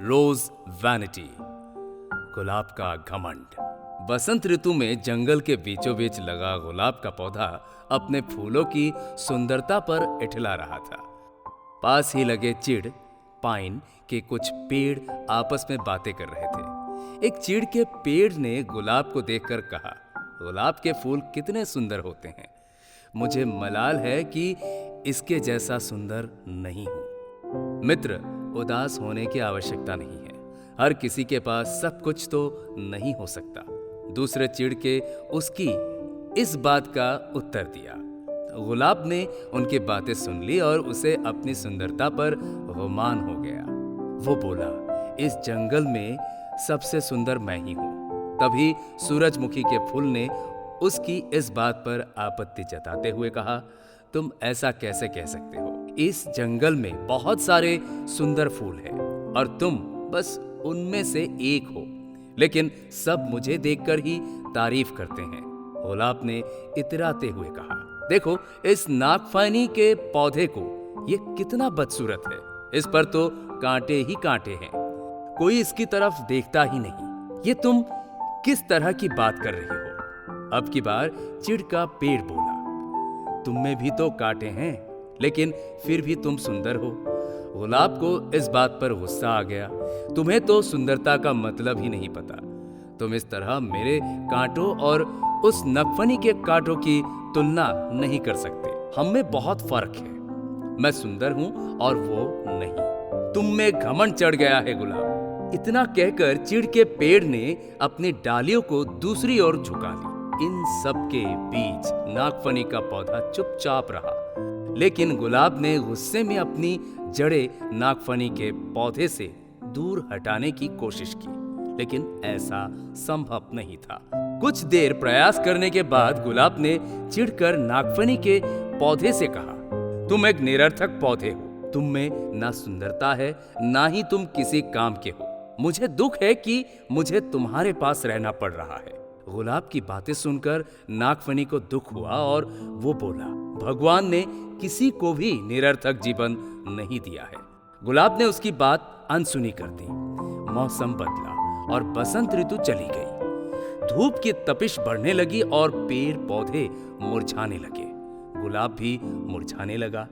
रोज vanity, गुलाब का घमंड। बसंत ऋतु में जंगल के बीचों बीच लगा गुलाब का पौधा अपने फूलों की सुंदरता पर इठला रहा था। पास ही लगे चिड़ पाइन के कुछ पेड़ आपस में बातें कर रहे थे। एक चिड़ के पेड़ ने गुलाब को देखकर कहा, गुलाब के फूल कितने सुंदर होते हैं, मुझे मलाल है कि इसके जैसा सुंदर नहीं हूं। मित्र, उदास होने की आवश्यकता नहीं है, हर किसी के पास सब कुछ तो नहीं हो सकता। दूसरे चिड़ के उसकी इस बात का उत्तर दिया। गुलाब ने उनकी बातें सुन ली और उसे अपनी सुंदरता पर गुमान हो गया। वो बोला, इस जंगल में सबसे सुंदर मैं ही हूं। तभी सूरजमुखी के फूल ने उसकी इस बात पर आपत्ति जताते हुए कहा, तुम ऐसा कैसे कह सकते हो? इस जंगल में बहुत सारे सुंदर फूल हैं और तुम बस उनमें से एक हो, लेकिन सब मुझे देखकर ही तारीफ करते हैं। गुलाब ने इतराते हुए कहा, देखो इस नागफनी के पौधे को, ये कितना बदसूरत है, इस पर तो कांटे ही कांटे हैं, कोई इसकी तरफ देखता ही नहीं। ये तुम किस तरह की बात कर रही हो? अब की बार चिड़ का पेड़ बोला, तुम में भी तो कांटे हैं, लेकिन फिर भी तुम सुंदर हो। गुलाब को इस बात पर गुस्सा आ गया, तुम्हें तो सुंदरता का मतलब ही नहीं पता। तुम इस तरह मेरे कांटों और उस नगफनी के कांटों की तुलना नहीं कर सकते। हम में बहुत फर्क है, मैं सुंदर हूं और वो नहीं। तुम में घमंड चढ़ गया है गुलाब। इतना कहकर चिड़ के पेड़ ने अपनी डालियों को दूसरी ओर झुका ली। इन सब के बीच नागफनी का पौधा चुपचाप रहा, लेकिन गुलाब ने गुस्से में अपनी जड़ें नागफनी के पौधे से दूर हटाने की कोशिश की, लेकिन ऐसा संभव नहीं था। कुछ देर प्रयास करने के बाद गुलाब ने चिढ़कर नागफनी के पौधे से कहा, तुम एक निरर्थक पौधे हो, तुम में ना सुंदरता है, ना ही तुम किसी काम के हो। मुझे दुख है कि मुझे तुम्हारे पास रहना पड़ रहा है। गुलाब की बातें सुनकर नागफनी को दुख हुआ और वो बोला, भगवान ने किसी को भी निरर्थक जीवन नहीं दिया है। गुलाब ने उसकी बात अनसुनी कर दी। मौसम बदला और बसंत ऋतु चली गई। धूप की तपिश बढ़ने लगी और पेड़ पौधे मुरझाने लगे। गुलाब भी मुरझाने लगा।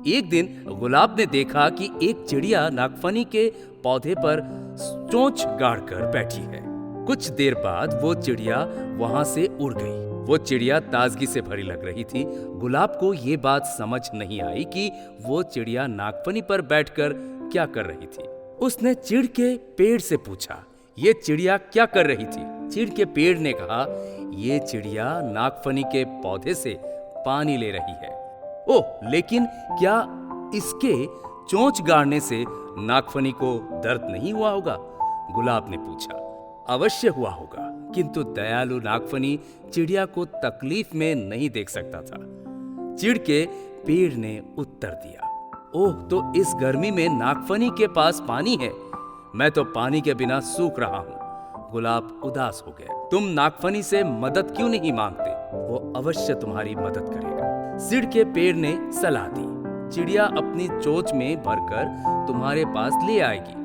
एक दिन गुलाब ने देखा कि एक चिड़िया नागफनी के पौधे पर चोंच गाड़कर बैठी है। कुछ देर बाद वो चिड़िया वहां से उड़ गई। वो चिड़िया ताजगी से भरी लग रही थी। गुलाब को ये बात समझ नहीं आई कि वो चिड़िया नागफनी पर बैठकर क्या कर रही थी। उसने चिड़ के पेड़ से पूछा, ये चिड़िया क्या कर रही थी? चिड़ के पेड़ ने कहा, ये चिड़िया नागफनी के पौधे से पानी ले रही है। ओह, लेकिन क्या इसके चोंच गाड़ने से नागफनी को दर्द नहीं हुआ होगा? गुलाब ने पूछा। अवश्य हुआ होगा, किंतु दयालु नागफनी चिड़िया को तकलीफ में नहीं देख सकता था। चिड़ के पेड़ ने उत्तर दिया, ओह, तो इस गर्मी में नागफनी के पास पानी है, मैं तो पानी के बिना सूख रहा हूं। गुलाब उदास हो गया। तुम नागफनी से मदद क्यों नहीं मांगते? वो अवश्य तुम्हारी मदद करेगा। चिड़ के पेड़ ने सलाह दी, चिड़िया अपनी चोंच में भरकर तुम्हारे पास ले आएगी।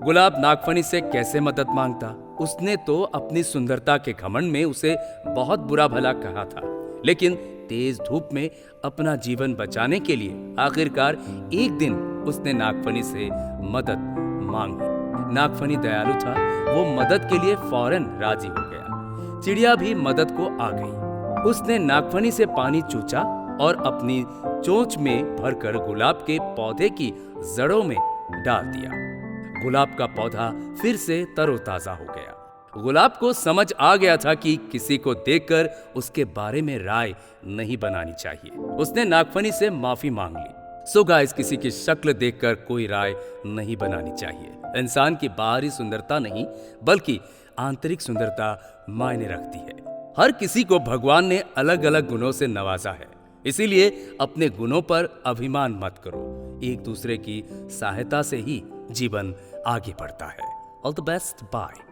गुलाब नागफनी से कैसे मदद मांगता? उसने तो अपनी सुंदरता के घमंड में उसे बहुत बुरा भला कहा था, लेकिन तेज धूप में अपना जीवन बचाने के लिए आखिरकार एक दिन उसने नागफनी से मदद मांगी। नागफनी दयालु था, वो मदद के लिए फौरन राजी हो गया। चिड़िया भी मदद को आ गई। उसने नागफनी से पानी चूचा और अपनी चोंच में भरकर गुलाब के पौधे की जड़ों में डाल दिया। गुलाब का पौधा फिर से तरोताजा हो गया। गुलाब को समझ आ गया था कि किसी को देखकर उसके बारे में राय नहीं बनानी चाहिए। उसने नागफनी से माफी मांग ली। सो गाइस, किसी की शक्ल देखकर कोई राय नहीं बनानी चाहिए। इंसान की बाहरी सुंदरता नहीं, बल्कि आंतरिक सुंदरता मायने रखती है। हर किसी को भगवान ने अलग अलग गुणों से नवाजा है, इसीलिए अपने गुणों पर अभिमान मत करो। एक दूसरे की सहायता से ही जीवन आगे बढ़ता है। All the best, bye.